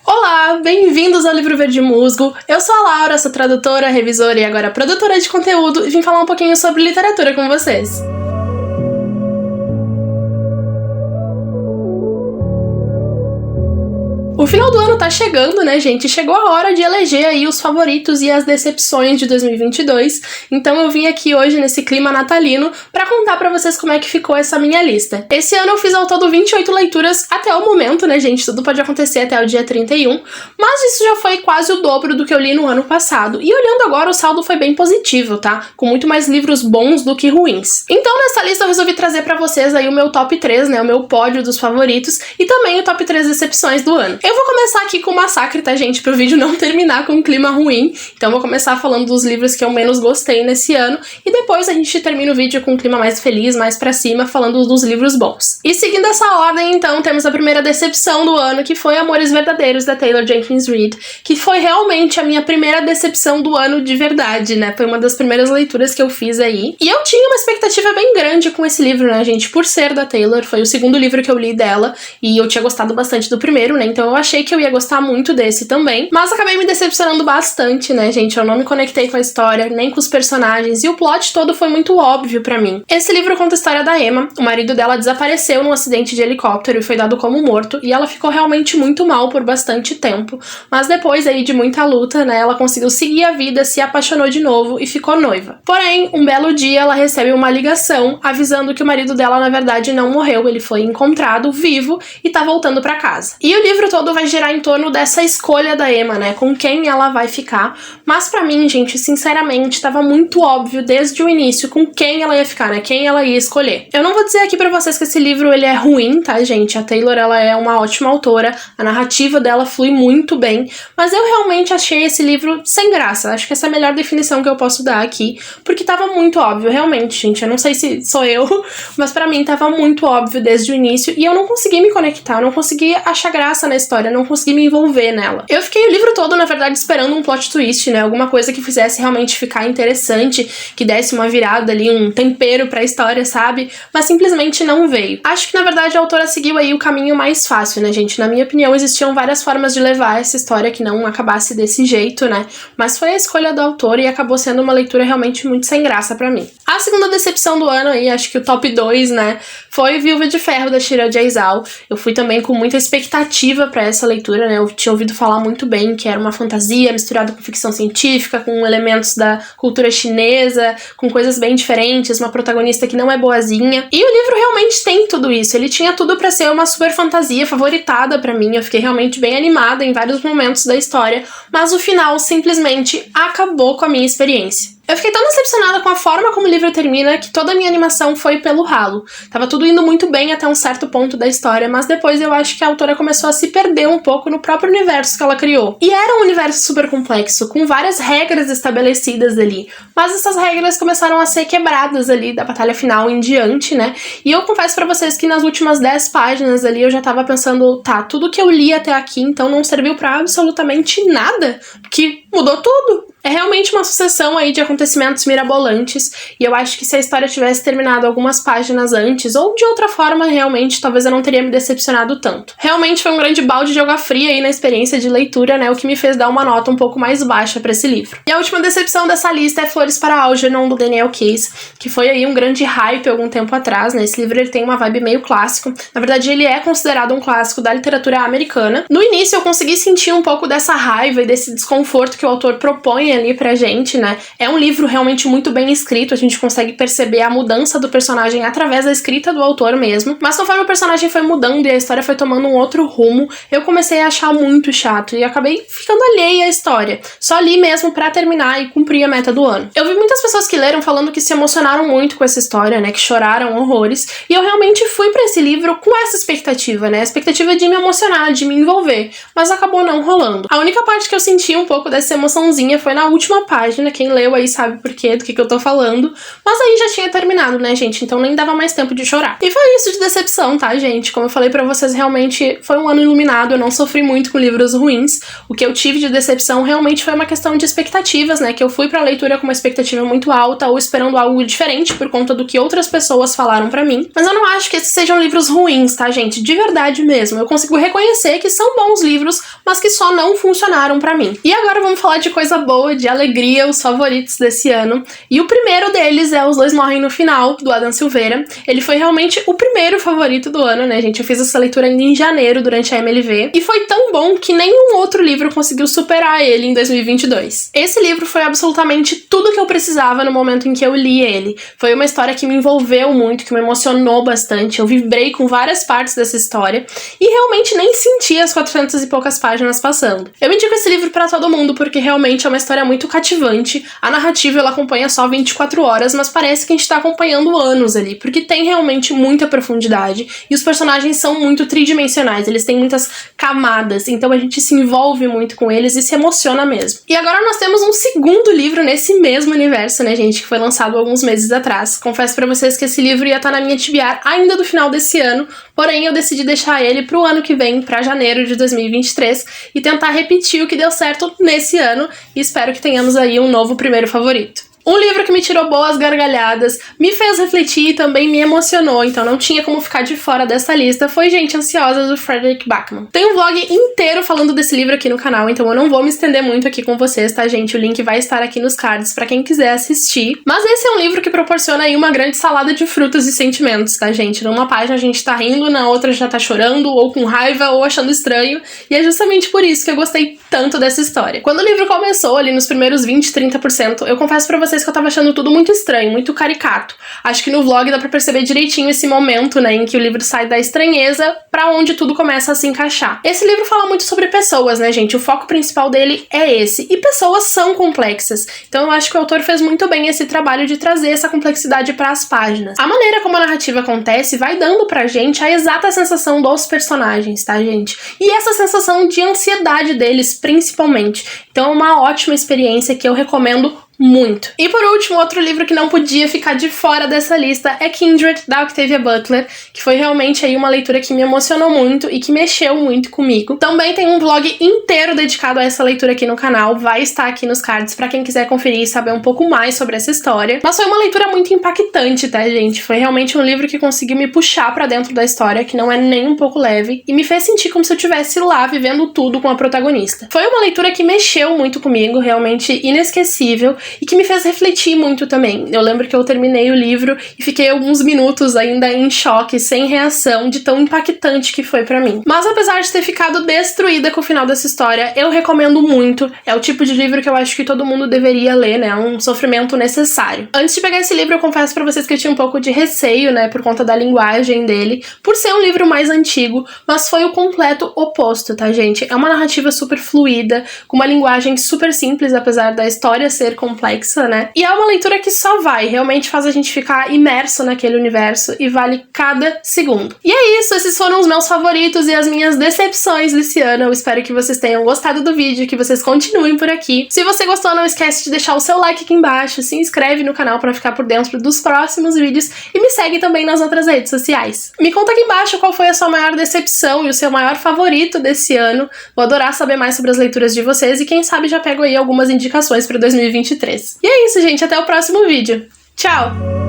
Olá, bem-vindos ao Livro Verde Musgo. Eu sou a Laura, sou tradutora, revisora e agora produtora de conteúdo e vim falar um pouquinho sobre literatura com vocês. O final do ano tá chegando, né, gente? Chegou a hora de eleger aí os favoritos e as decepções de 2022. Então eu vim aqui hoje nesse clima natalino pra contar pra vocês como é que ficou essa minha lista. Esse ano eu fiz ao todo 28 leituras até o momento, né, gente? Tudo pode acontecer até o dia 31, mas isso já foi quase o dobro do que eu li no ano passado. E olhando agora, o saldo foi bem positivo, tá? Com muito mais livros bons do que ruins. Então nessa lista eu resolvi trazer pra vocês aí o meu top 3, né, o meu pódio dos favoritos e também o top 3 decepções do ano. Eu vou começar aqui com o massacre, tá, gente? Pro vídeo não terminar com um clima ruim. Então vou começar falando dos livros que eu menos gostei nesse ano. E depois a gente termina o vídeo com um clima mais feliz, mais pra cima, falando dos livros bons. E seguindo essa ordem, então, temos a primeira decepção do ano, que foi Amores Verdadeiros, da Taylor Jenkins Reid. Que foi realmente a minha primeira decepção do ano de verdade, né? Foi uma das primeiras leituras que eu fiz aí. E eu tinha uma expectativa bem grande com esse livro, né, gente? Por ser da Taylor, foi o segundo livro que eu li dela. E eu tinha gostado bastante do primeiro, né? Então eu achei que eu ia gostar muito desse também, mas acabei me decepcionando bastante, né, gente? Eu não me conectei com a história, nem com os personagens, e o plot todo foi muito óbvio pra mim. Esse livro conta a história da Emma. O marido dela desapareceu num acidente de helicóptero e foi dado como morto, e ela ficou realmente muito mal por bastante tempo, mas depois aí de muita luta, né, ela conseguiu seguir a vida, se apaixonou de novo e ficou noiva. Porém, um belo dia ela recebe uma ligação avisando que o marido dela na verdade não morreu, ele foi encontrado vivo e tá voltando pra casa. E o livro todo vai girar em torno dessa escolha da Emma, né, com quem ela vai ficar, mas pra mim, gente, sinceramente, tava muito óbvio desde o início com quem ela ia ficar, né, quem ela ia escolher. Eu não vou dizer aqui pra vocês que esse livro, ele é ruim, tá, gente? A Taylor, ela é uma ótima autora, a narrativa dela flui muito bem, mas eu realmente achei esse livro sem graça. Acho que essa é a melhor definição que eu posso dar aqui, porque tava muito óbvio, realmente, gente, eu não sei se sou eu, mas pra mim tava muito óbvio desde o início, e eu não consegui me conectar, eu não consegui achar graça na história, não consegui me envolver nela. Eu fiquei o livro todo, na verdade, esperando um plot twist, né, alguma coisa que fizesse realmente ficar interessante, que desse uma virada ali, um tempero pra história, sabe? Mas simplesmente não veio. Acho que, na verdade, a autora seguiu aí o caminho mais fácil, né, gente? Na minha opinião, existiam várias formas de levar essa história que não acabasse desse jeito, né? Mas foi a escolha do autor e acabou sendo uma leitura realmente muito sem graça pra mim. A segunda decepção do ano aí, acho que o top 2, né, foi Viúva de Ferro, da Shira Jaisal. Eu fui também com muita expectativa pra essa leitura, né? Eu tinha ouvido falar muito bem que era uma fantasia misturada com ficção científica, com elementos da cultura chinesa, com coisas bem diferentes, uma protagonista que não é boazinha. E o livro realmente tem tudo isso. Ele tinha tudo pra ser uma super fantasia favoritada pra mim. Eu fiquei realmente bem animada em vários momentos da história, mas o final simplesmente acabou com a minha experiência. Eu fiquei tão decepcionada com a forma como o livro termina que toda a minha animação foi pelo ralo. Tava tudo indo muito bem até um certo ponto da história, mas depois eu acho que a autora começou a se perder um pouco no próprio universo que ela criou. E era um universo super complexo, com várias regras estabelecidas ali, mas essas regras começaram a ser quebradas ali da batalha final em diante, né? E eu confesso pra vocês que nas últimas 10 páginas ali eu já tava pensando, tá, tudo que eu li até aqui então não serviu pra absolutamente nada, porque mudou tudo. É realmente uma sucessão aí de acontecimentos mirabolantes, e eu acho que se a história tivesse terminado algumas páginas antes, ou de outra forma, realmente, talvez eu não teria me decepcionado tanto. Realmente foi um grande balde de água fria aí na experiência de leitura, né, o que me fez dar uma nota um pouco mais baixa pra esse livro. E a última decepção dessa lista é Flores para Algernon, do Daniel Case, que foi aí um grande hype algum tempo atrás, né, esse livro ele tem uma vibe meio clássico, na verdade ele é considerado um clássico da literatura americana. No início eu consegui sentir um pouco dessa raiva e desse desconforto que o autor propõe ali pra gente, né? É um livro realmente muito bem escrito, a gente consegue perceber a mudança do personagem através da escrita do autor mesmo, mas conforme o personagem foi mudando e a história foi tomando um outro rumo, eu comecei a achar muito chato e acabei ficando alheia à história. Só li mesmo pra terminar e cumprir a meta do ano. Eu vi muitas pessoas que leram falando que se emocionaram muito com essa história, né? Que choraram horrores, e eu realmente fui pra esse livro com essa expectativa, né? A expectativa de me emocionar, de me envolver, mas acabou não rolando. A única parte que eu senti um pouco dessa emoçãozinha foi na na última página, quem leu aí sabe por quê, do que eu tô falando, mas aí já tinha terminado, né, gente? Então nem dava mais tempo de chorar. E foi isso de decepção, tá, gente? Como eu falei pra vocês, realmente foi um ano iluminado, eu não sofri muito com livros ruins. O que eu tive de decepção realmente foi uma questão de expectativas, né, que eu fui pra leitura com uma expectativa muito alta ou esperando algo diferente por conta do que outras pessoas falaram pra mim. Mas eu não acho que esses sejam livros ruins, tá, gente? De verdade mesmo. Eu consigo reconhecer que são bons livros, mas que só não funcionaram pra mim. E agora vamos falar de coisa boa, de alegria, os favoritos desse ano. E o primeiro deles é Os Dois Morrem no Final, do Adam Silveira. Ele foi realmente o primeiro favorito do ano, né, gente? Eu fiz essa leitura ainda em janeiro, durante a MLV. E foi tão bom que nenhum outro livro conseguiu superar ele em 2022. Esse livro foi absolutamente tudo que eu precisava no momento em que eu li ele. Foi uma história que me envolveu muito, que me emocionou bastante. Eu vibrei com várias partes dessa história e realmente nem senti as 400 e poucas páginas passando. Eu indico esse livro pra todo mundo porque realmente é uma história muito cativante. A narrativa ela acompanha só 24 horas, mas parece que a gente tá acompanhando anos ali, porque tem realmente muita profundidade e os personagens são muito tridimensionais, eles têm muitas camadas, então a gente se envolve muito com eles e se emociona mesmo. E agora nós temos um segundo livro nesse mesmo universo, né, gente, que foi lançado alguns meses atrás. Confesso pra vocês que esse livro ia estar na minha TBR ainda do final desse ano, porém eu decidi deixar ele pro ano que vem, pra janeiro de 2023, e tentar repetir o que deu certo nesse ano, e espero que tenhamos aí um novo primeiro favorito. Um livro que me tirou boas gargalhadas, me fez refletir e também me emocionou, então não tinha como ficar de fora dessa lista, foi Gente Ansiosa, do Frederick Backman. Tem um vlog inteiro falando desse livro aqui no canal, então eu não vou me estender muito aqui com vocês, tá, gente? O link vai estar aqui nos cards pra quem quiser assistir. Mas esse é um livro que proporciona aí uma grande salada de frutas e sentimentos, tá, gente? Numa página a gente tá rindo, na outra já tá chorando, ou com raiva, ou achando estranho, e é justamente por isso que eu gostei tanto dessa história. Quando o livro começou, ali nos primeiros 20, 30%, eu confesso pra vocês que eu tava achando tudo muito estranho, muito caricato. Acho que no vlog dá pra perceber direitinho esse momento, né, em que o livro sai da estranheza pra onde tudo começa a se encaixar. Esse livro fala muito sobre pessoas, né, gente? O foco principal dele é esse. E pessoas são complexas. Então eu acho que o autor fez muito bem esse trabalho de trazer essa complexidade pras páginas. A maneira como a narrativa acontece vai dando pra gente a exata sensação dos personagens, tá, gente? E essa sensação de ansiedade deles, principalmente. Então é uma ótima experiência que eu recomendo muito. E por último, outro livro que não podia ficar de fora dessa lista é Kindred, da Octavia Butler, que foi realmente aí uma leitura que me emocionou muito e que mexeu muito comigo. Também tem um vlog inteiro dedicado a essa leitura aqui no canal, vai estar aqui nos cards pra quem quiser conferir e saber um pouco mais sobre essa história. Mas foi uma leitura muito impactante, tá, gente? Foi realmente um livro que conseguiu me puxar pra dentro da história, que não é nem um pouco leve, e me fez sentir como se eu estivesse lá vivendo tudo com a protagonista. Foi uma leitura que mexeu muito comigo, realmente inesquecível, e que me fez refletir muito também. Eu lembro que eu terminei o livro e fiquei alguns minutos ainda em choque, sem reação, de tão impactante que foi pra mim. Mas apesar de ter ficado destruída com o final dessa história, eu recomendo muito. É o tipo de livro que eu acho que todo mundo deveria ler, né? É um sofrimento necessário. Antes de pegar esse livro, eu confesso pra vocês que eu tinha um pouco de receio, né? Por conta da linguagem dele, por ser um livro mais antigo, mas foi o completo oposto, tá, gente? É uma narrativa super fluida, com uma linguagem super simples, apesar da história ser complexa, né? E é uma leitura que só vai, realmente faz a gente ficar imerso naquele universo e vale cada segundo. E é isso, esses foram os meus favoritos e as minhas decepções desse ano. Eu espero que vocês tenham gostado do vídeo, que vocês continuem por aqui. Se você gostou, não esquece de deixar o seu like aqui embaixo, se inscreve no canal pra ficar por dentro dos próximos vídeos e me segue também nas outras redes sociais. Me conta aqui embaixo qual foi a sua maior decepção e o seu maior favorito desse ano. Vou adorar saber mais sobre as leituras de vocês e quem sabe já pego aí algumas indicações pra 2023. E é isso, gente. Até o próximo vídeo. Tchau!